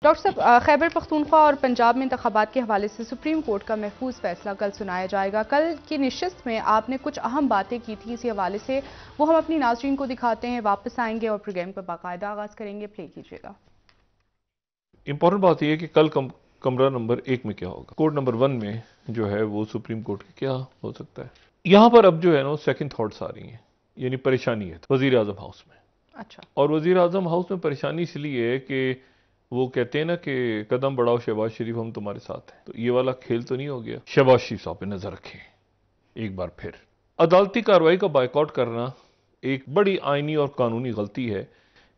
Doctor साहब, खैबर पख्तूनख्वा और पंजाब में इंतखाबात के हवाले से सुप्रीम कोर्ट का महफूज फैसला कल सुनाया जाएगा। कल की नशिस्त में आपने कुछ अहम बातें की थी, इसी हवाले से वो हम अपनी नाज़रीन को दिखाते हैं, वापस आएंगे और प्रोग्राम का बाकायदा आगाज करेंगे। प्ले कीजिएगा। इंपॉर्टेंट बात यह है कि कल कमरा नंबर 1 में क्या होगा, कोड नंबर 1 में जो है वो सुप्रीम कोर्ट की क्या हो सकता है। यहां पर अब जो है ना सेकंड थॉट्स आ रही हैं, यानी परेशानी है वजीर आजम हाउस में। अच्छा। और वजीर आजम हाउस में परेशानी इसलिए है कि वो कहते हैं ना कि कदम बढ़ाओ शहबाज शरीफ, हम तुम्हारे साथ हैं। तो ये वाला खेल तो नहीं हो गया। शहबाज शरीफ साहब पे नजर रखें एक बार फिर। अदालती कार्रवाई का बायकॉट करना एक बड़ी आईनी और कानूनी गलती है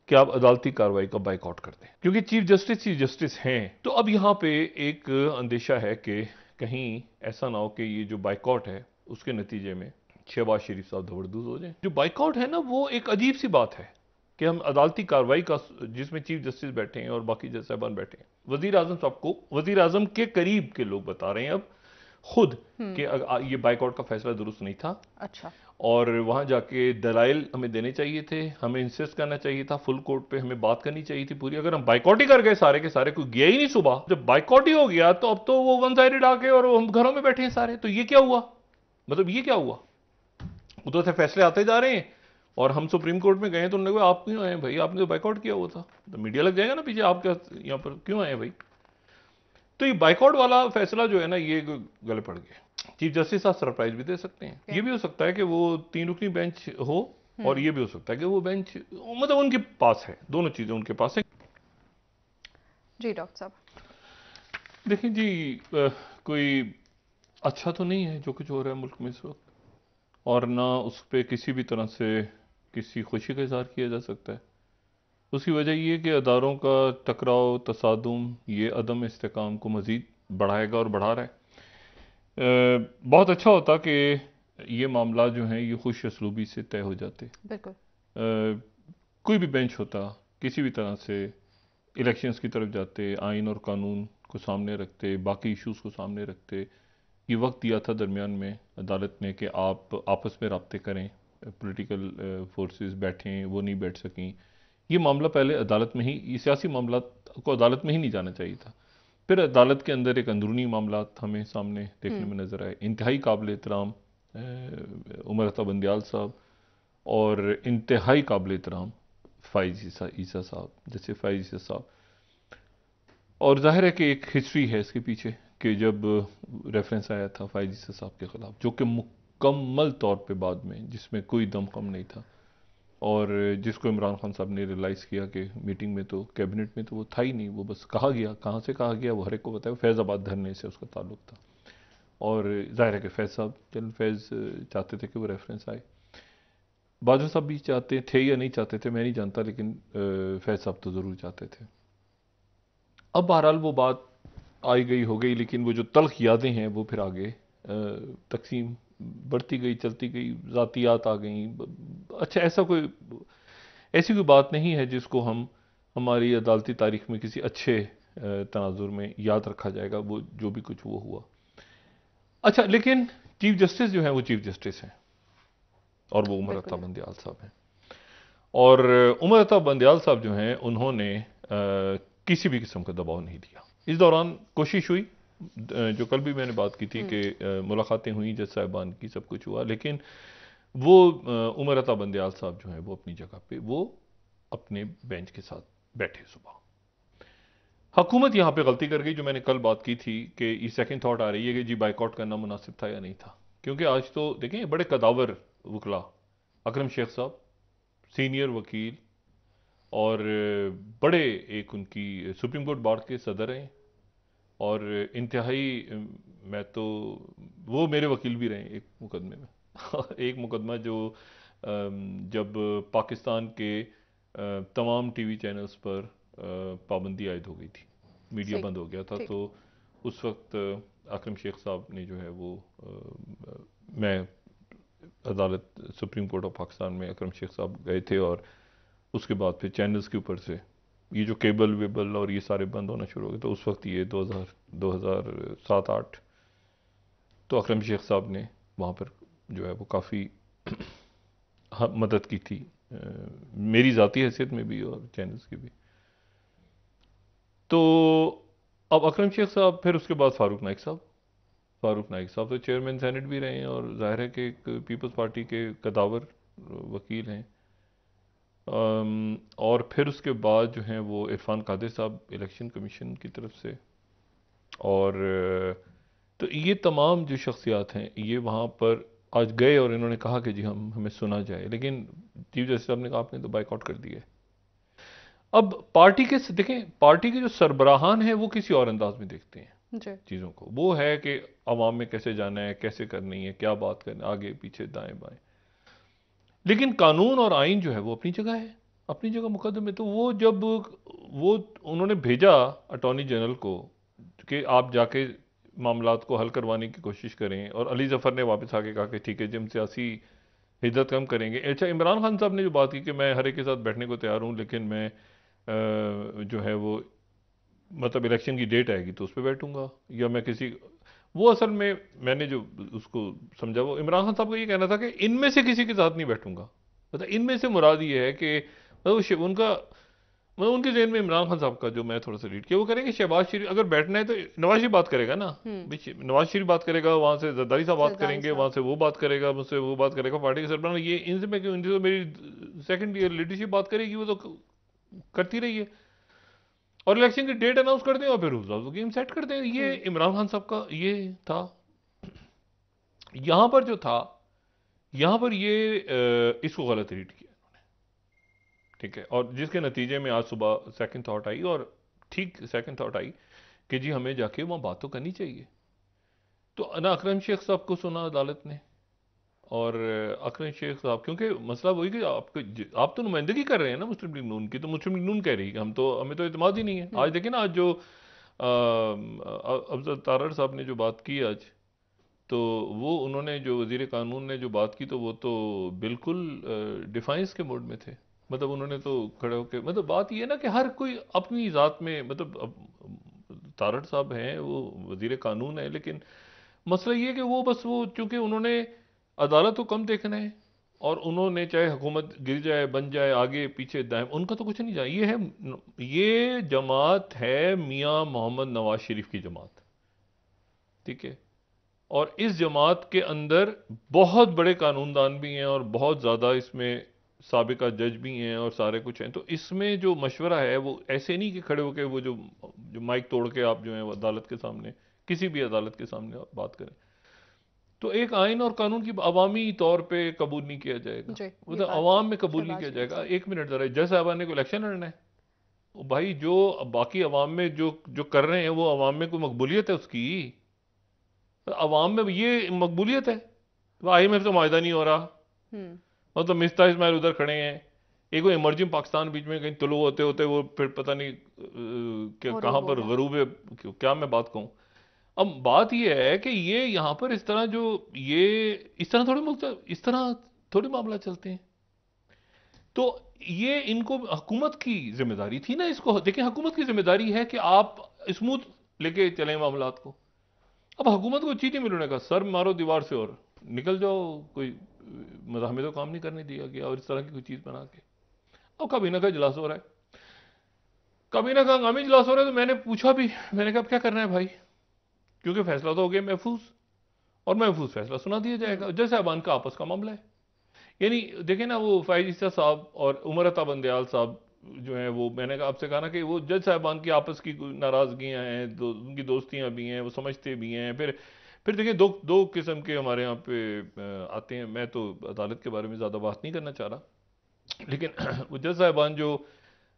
कि आप अदालती कार्रवाई का बाइकआउट कर दें, क्योंकि चीफ जस्टिस हैं। तो अब यहां पे एक अंदेशा है कि कहीं ऐसा ना हो कि ये जो बाइकआउट है उसके नतीजे में शहबाज शरीफ साहब दबरदूज हो जाए। जो बाइकआउट है ना वो एक अजीब सी बात है कि हम अदालती कार्रवाई का, जिसमें चीफ जस्टिस बैठे हैं और बाकी जज साहबान बैठे हैं, वजीर आजम साहब को, वजीर आजम के करीब के लोग बता रहे हैं अब खुद कि ये बाइकआउट का फैसला दुरुस्त नहीं था। अच्छा। और वहां जाके दलाइल हमें देने चाहिए थे, हमें इंसिस्ट करना चाहिए था, फुल कोर्ट पे हमें बात करनी चाहिए थी पूरी। अगर हम बाइकआउट ही कर गए सारे के सारे, कोई गया ही नहीं सुबह, जब बाइकआउट ही हो गया तो अब तो वो वन साइडेड आके और हम घरों में बैठे हैं सारे। तो ये क्या हुआ, मतलब ये क्या हुआ। उधर से फैसले आते जा रहे हैं और हम सुप्रीम कोर्ट में गए तो उन्होंने कहा आप क्यों आए भाई, आपने तो बाइकआउट किया हुआ था। तो मीडिया लग जाएगा ना पीछे, आप क्या यहां पर क्यों आए भाई। तो ये बाइकआउट वाला फैसला जो है ना ये गले पड़ गया। चीफ जस्टिस आप सरप्राइज भी दे सकते हैं। ये भी हो सकता है कि वो 3 रुकनी बेंच हो और ये भी हो सकता है कि वो बेंच मतलब उनके पास है, दोनों चीजें उनके पास है। जी डॉक्टर साहब। देखिए जी, कोई अच्छा तो नहीं है जो कुछ हो रहा है मुल्क में इस वक्त, और ना उस पर किसी भी तरह से किसी खुशी का इजहार किया जा सकता है। उसकी वजह ये है कि अदारों का टकराव, तसादुम, ये अदम इस्तेकाम को मजीद बढ़ाएगा और बढ़ा रहा है। बहुत अच्छा होता कि ये मामला जो हैं ये खुश असलूबी से तय हो जाते। बिल्कुल। कोई भी बेंच होता, किसी भी तरह से इलेक्शंस की तरफ जाते, आइन और कानून को सामने रखते, बाकी इश्यूज को सामने रखते। ये वक्त दिया था दरमियान में अदालत ने कि आप आपस में रब्ते करें, पॉलिटिकल फोर्सेस बैठें, वो नहीं बैठ सकें। ये मामला पहले अदालत में ही, ये सियासी मामला को अदालत में ही नहीं जाना चाहिए था। फिर अदालत के अंदर एक अंदरूनी मामला हमें सामने देखने में नजर आए। इंतहाई काबिल एहतराम उमर अता बंदियाल साहब और इंतहाई काबिल एहतराम फ़ाइज़ ईसा साहब, जैसे फ़ाइज़ ईसा साहब। और जाहिर है कि एक हिस्ट्री है इसके पीछे कि जब रेफरेंस आया था फ़ाइज़ ईसा साहब के ख़िलाफ़, जो कि मुकम्मल तौर पे बाद में, जिसमें कोई दमखम नहीं था, और जिसको इमरान खान साहब ने रियलाइज़ किया कि मीटिंग में तो, कैबिनेट में तो वो था ही नहीं, वो बस कहा गया, कहाँ से कहा गया वो हर एक को बताया, फैज़ाबाद धरने से उसका ताल्लुक था। और जाहिर है कि फैज़ साहब, जनरल फैज़ चाहते थे कि वो रेफरेंस आए। बाजवा साहब भी चाहते थे या नहीं चाहते थे मैं नहीं जानता, लेकिन फैज़ साहब तो ज़रूर चाहते थे। अब बहरहाल वो बात आई गई हो गई, लेकिन वो जो तल्ख यादें हैं वो फिर आगे तकसीम बढ़ती गई, चलती गई, ज़ातियात आ गई। अच्छा, ऐसी कोई बात नहीं है जिसको हम हमारी अदालती तारीख में किसी अच्छे तनाजुर में याद रखा जाएगा, वो जो भी कुछ वो हुआ। अच्छा, लेकिन चीफ जस्टिस जो है वो चीफ जस्टिस हैं और वो उमर अता बिल्कुल। बंदयाल साहब हैं। और उमर अता बंदयाल साहब जो हैं उन्होंने किसी भी किस्म का दबाव नहीं दिया। इस दौरान कोशिश हुई, जो कल भी मैंने बात की थी कि मुलाकातें हुई जज साहिबान की, सब कुछ हुआ, लेकिन वो उमर अता बंदयाल साहब जो हैं वो अपनी जगह पे, वो अपने बेंच के साथ बैठे सुबह। हुकूमत यहाँ पे गलती कर गई, जो मैंने कल बात की थी कि ये सेकंड थॉट आ रही है कि जी बाइकआउट करना मुनासिब था या नहीं था। क्योंकि आज तो देखें बड़े कदावर वकला, अकरम शेख साहब सीनियर वकील और बड़े, एक उनकी सुप्रीम कोर्ट बार के सदर हैं और इंतहाई, मैं तो, वो मेरे वकील भी रहे एक मुकदमे में एक मुकदमा जो जब पाकिस्तान के तमाम टीवी चैनल्स पर पाबंदी आयद हो गई थी, मीडिया सही। बंद हो गया था, ठीक। तो उस वक्त अकरम शेख साहब ने जो है वो मैं अदालत सुप्रीम कोर्ट ऑफ पाकिस्तान में अकरम शेख साहब गए थे, और उसके बाद फिर चैनल्स के ऊपर से ये जो केबल वेबल और ये सारे बंद होना शुरू हो गए। तो उस वक्त ये 2007-8, तो अकरम शेख साहब ने वहाँ पर जो है वो काफ़ी मदद की थी, मेरी ज़ाती हैसियत में भी और चैनल्स की भी। तो अब अकरम शेख साहब, फिर उसके बाद फारूक नाइक साहब तो चेयरमैन सेनेट भी रहे हैं और जाहिर है कि एक पीपल्स पार्टी के कदावर वकील हैं। और फिर उसके बाद जो हैं वो इरफान कादिर साहब इलेक्शन कमीशन की तरफ से। और तो ये तमाम जो शख्सियात हैं ये वहाँ पर आज गए और इन्होंने कहा कि जी हमें सुना जाए, लेकिन चीफ जस्टिस साहब ने कहा आपने तो बाइकआउट कर दिया है। अब पार्टी के देखें, पार्टी के जो सरबराहान हैं वो किसी और अंदाज में देखते हैं जी। चीज़ों को। वो है कि अवाम में कैसे जाना है, कैसे करनी है, क्या बात करना है, आगे पीछे दाएं बाएं। लेकिन कानून और आइन जो है वो अपनी जगह है, अपनी जगह मुकद्दम है। तो वो जब वो उन्होंने भेजा अटॉर्नी जनरल को कि आप जाके मामलात को हल करवाने की कोशिश करें, और अली जफर ने वापस आके कहा कि ठीक है जी हम सियासी हिद्दत कम करेंगे। अच्छा, इमरान खान साहब ने जो बात की कि मैं हर एक के साथ बैठने को तैयार हूँ, लेकिन मैं जो है वो मतलब इलेक्शन की डेट आएगी तो उस पर बैठूंगा, या मैं किसी, वो असल में मैंने जो उसको समझा वो इमरान खान साहब का ये कहना था कि इनमें से किसी के साथ नहीं बैठूंगा। मतलब इनमें से मुराद ये है कि मतलब उनका मतलब उनके जहन में इमरान खान साहब का जो मैं थोड़ा सा रीड किया वो करेंगे शहबाज शरीफ अगर बैठना है तो नवाज शरीफ बात करेगा ना, नवाज शरीफ बात करेगा, वहां से जरदारी साहब बात जरदारी करेंगे, साहब। वहां से वो बात करेगा, मुझसे वो बात करेगा, पार्टी के सरबराह ये इनसे मैं क्यों, इनसे तो मेरी सेकंड ईयर लीडरशिप बात करेगी, वो तो करती रही है, और इलेक्शन की डेट अनाउंस कर दें और फिर rules of the game set कर दें। ये इमरान खान साहब का ये था। यहां पर जो था, यहां पर ये इसको गलत रीड किया, ठीक है, और जिसके नतीजे में आज सुबह सेकंड थॉट आई, और ठीक सेकंड थॉट आई कि जी हमें जाके वहां बात तो करनी चाहिए। तो ना अकरम शेख साहब को सुना अदालत ने, और अकरम शेख साहब, क्योंकि मसला वही कि आप तो नुमाइंदगी कर रहे हैं ना मुस्लिम लीग नून की, तो मुस्लिम लीग नून कह रही है कि हमें तो इत्मीनान ही नहीं है। आज देखिए ना, आज जो अफजल तारड़ साहब ने जो बात की आज, तो वो उन्होंने जो वजीर कानून ने जो बात की, तो वो तो बिल्कुल डिफाइंस के मोड में थे। मतलब उन्होंने तो खड़े होकर, मतलब बात ये है ना कि हर कोई अपनी ज़ात में, मतलब तारड़ साहब हैं वो वजीर कानून है, लेकिन मसला ये है कि वो बस वो चूंकि उन्होंने अदालत को कम देखना है, और उन्होंने चाहे हुकूमत गिर जाए बन जाए आगे पीछे दाएं, उनका तो कुछ नहीं जाए। ये जमात है मियां मोहम्मद नवाज शरीफ की जमात, ठीक है, और इस जमात के अंदर बहुत बड़े कानूनदान भी हैं और बहुत ज़्यादा इसमें साबिका जज भी हैं और सारे कुछ हैं। तो इसमें जो मशवरा है वो ऐसे नहीं कि खड़े होकर वो जो माइक तोड़ के आप जो है वो अदालत के सामने, किसी भी अदालत के सामने आप बात करें, तो एक आइन और कानून की अवामी तौर पे कबूल नहीं किया जाएगा, जी, ये मतलब बात अवाम में कबूल नहीं शहबाज किया शरीफ जाएगा। साहब। एक मिनट जरा, जज साहबान ने को इलेक्शन लड़ना है, वो भाई जो बाकी अवाम में जो जो कर रहे हैं वो अवाम में कोई मकबूलियत है उसकी, अवाम में ये मकबूलियत है। तो IMF से माहिदा नहीं हो रहा, मतलब मिफ्ता इस्माइल उधर खड़े हैं, एक वो इमर्जिंग पाकिस्तान बीच में कहीं तुलू होते होते वो फिर पता नहीं कि कहाँ गरूब हो पर गया। गरूब है, क्या मैं बात कहूँ। अब बात ये है कि ये यहाँ पर इस तरह जो ये इस तरह थोड़ी मुल्क, इस तरह थोड़ी मामला चलते हैं। तो ये इनको हुकूमत की जिम्मेदारी थी ना, इसको देखें, हुकूमत की जिम्मेदारी है कि आप स्मूथ लेके चलें मामलात को। अब हुकूमत को चीटी मिलने का सर मारो दीवार से और निकल जाओ, कोई हमें तो काम नहीं करने दिया गया, और इस तरह की कोई चीज बना के। अब कभी ना कभी इजलास हो रहा है, कभी ना कभी हंगामी इजलास हो रहा है, तो मैंने पूछा भी, मैंने कहा अब क्या करना है भाई, क्योंकि फैसला तो हो गया महफूज, और महफूज फैसला सुना दिया जाएगा। जज साहबान का आपस का मामला है, यानी देखें ना, वो फायज ईसा साहब और उमर अता बंदयाल साहब जो हैं, वो मैंने आपसे कहा ना कि वो जज साहबान की आपस की नाराजगियां हैं, उनकी दोस्तियां भी हैं, वो समझते भी हैं। फिर देखिए, दो किस्म के हमारे यहाँ पे आते हैं। मैं तो अदालत के बारे में ज़्यादा बात नहीं करना चाह रहा, लेकिन वो जज साहबान जो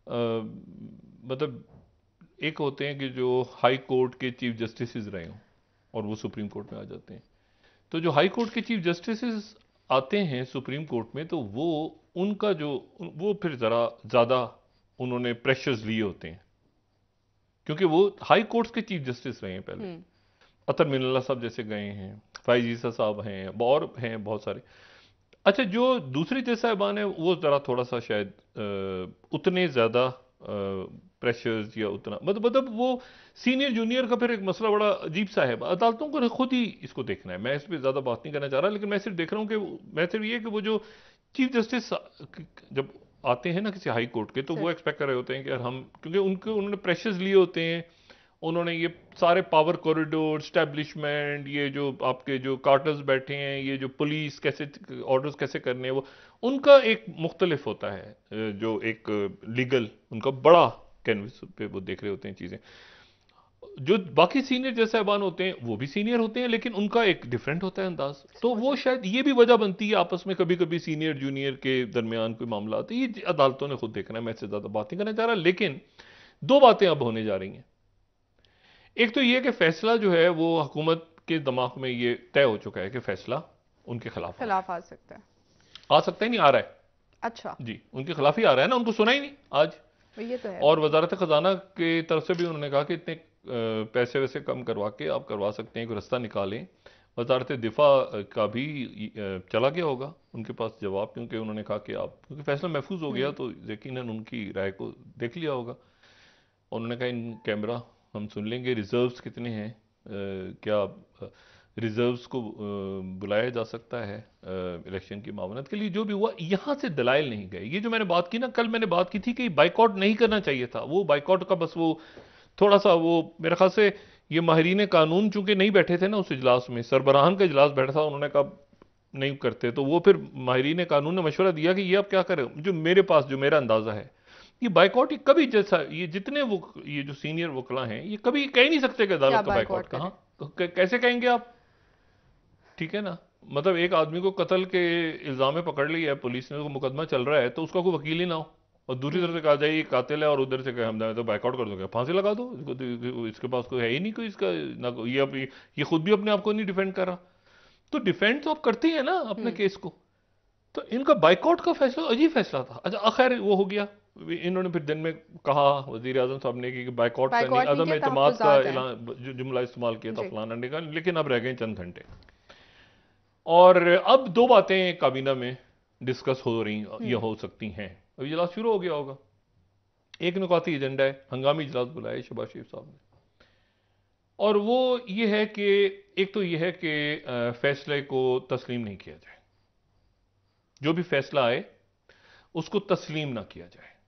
मतलब एक होते हैं कि जो हाई कोर्ट के चीफ जस्टिस रहे हों और वो सुप्रीम कोर्ट में आ जाते हैं। तो जो हाई कोर्ट के चीफ जस्टिस आते हैं सुप्रीम कोर्ट में, तो वो उनका जो वो फिर ज़रा ज़्यादा उन्होंने प्रेशर्स लिए होते हैं, क्योंकि वो हाई कोर्ट्स के चीफ जस्टिस रहे हैं पहले। अतर मिनल्ला साहब जैसे गए हैं, फायज ईसा साहब हैं, और हैं बहुत सारे। अच्छा, जो दूसरी जज साहबान है वो ज़रा थोड़ा सा शायद उतने ज़्यादा प्रेशर्स या उतना मतलब वो सीनियर जूनियर का फिर एक मसला बड़ा अजीब सा है। अदालतों को खुद ही इसको देखना है, मैं इस पर ज़्यादा बात नहीं करना चाह रहा, लेकिन मैं सिर्फ देख रहा हूँ कि मैं सिर्फ ये कि वो जो चीफ जस्टिस जब आते हैं ना किसी हाई कोर्ट के, तो वो एक्सपेक्ट कर रहे होते हैं कि यार हम, क्योंकि उन्होंने प्रेशर्स लिए होते हैं, उन्होंने ये सारे पावर कॉरिडोर स्टैब्लिशमेंट, ये जो आपके जो कार्टर्स बैठे हैं, ये जो पुलिस कैसे ऑर्डर्स कैसे करने हैं, वो उनका एक मुख्तलिफ होता है, जो एक लीगल उनका बड़ा कैनवस पे वो देख रहे होते हैं चीज़ें। जो बाकी सीनियर जैसे साहबान होते हैं वो भी सीनियर होते हैं, लेकिन उनका एक डिफरेंट होता है अंदाज। तो वो शायद ये भी वजह बनती है आपस में कभी कभी सीनियर जूनियर के दरमियान कोई मामला आता है। ये अदालतों ने खुद देखना है, मैं इससे ज्यादा बात नहीं करना चाह रहा। लेकिन दो बातें अब होने जा रही हैं। एक तो ये कि फैसला जो है वो हुकूमत के दिमाग में ये तय हो चुका है कि फैसला उनके खिलाफ खिलाफ आ सकता है। आ सकता ही नहीं, आ रहा है। अच्छा जी, उनके खिलाफ ही आ रहा है ना, उनको सुना ही नहीं आज। ये तो है। और वजारत खजाना की तरफ से भी उन्होंने कहा कि इतने पैसे वैसे कम करवा के आप करवा सकते हैं, कोई रास्ता निकालें। वजारत दिफा का भी चला गया होगा उनके पास जवाब, क्योंकि उन्होंने कहा कि आप, क्योंकि फैसला महफूज हो गया तो यकीनन उनकी राय को देख लिया होगा। उन्होंने कहा इन कैमरा हम सुन लेंगे, रिजर्व्स कितने हैं, क्या रिजर्व्स को बुलाया जा सकता है इलेक्शन की मामलत के लिए। जो भी हुआ, यहां से दलाइल नहीं गए। ये जो मैंने बात की ना, कल मैंने बात की थी कि बाइकआउट नहीं करना चाहिए था, वो बाइकआउट का बस वो थोड़ा सा, वो मेरे ख्याल से ये माहिरीन कानून चूंकि नहीं बैठे थे ना उस इजलास में, सरबराहान का इजलास बैठा था, उन्होंने कहा नहीं करते, तो वो फिर माहिरीन कानून ने मशवरा दिया कि ये आप क्या करें। जो मेरे पास, जो मेरा अंदाजा है, ये बाइकआउट, ये कभी जैसा, ये जितने वो ये जो सीनियर वकला हैं, ये कभी कह नहीं सकते कि अदालत का बाइकआउट कहाँ, कैसे कहेंगे आप? ठीक है ना। मतलब एक आदमी को कत्ल के इल्जाम में पकड़ लिया है पुलिस ने, उसको मुकदमा चल रहा है, तो उसका कोई वकील ही ना हो, और दूसरी तरफ से कहा जाए ये कातिल है, और उधर से कहे हम तो बाइकआउट कर दो, फांसी लगा दो इसको, तो इसके पास कोई है ही नहीं कोई इसका ना, ये खुद भी अपने आप को नहीं डिफेंड कर रहा। तो डिफेंड तो आप करते हैं ना अपने केस को। तो इनका बाइकआउट का फैसला अजीब फैसला था। अच्छा खैर वो हो गया। इन्होंने फिर दिन में कहा वजीर आजम साहब ने कि बाइकआउट का नहीं, अदम एतमाद का जुमला इस्तेमाल किया था फलाना ने कहा, लेकिन अब रह गए चंद घंटे। और अब दो बातें काबीना में डिस्कस हो रही, ये हो सकती हैं। अब इजलास शुरू हो गया होगा। एक नुकाती एजेंडा है, हंगामी इजलास बुलाया शहबाज शरीफ साहब ने, और वो ये है कि एक तो ये है कि फैसले को तस्लीम नहीं किया जाए, जो भी फैसला आए उसको तस्लीम ना किया जाए।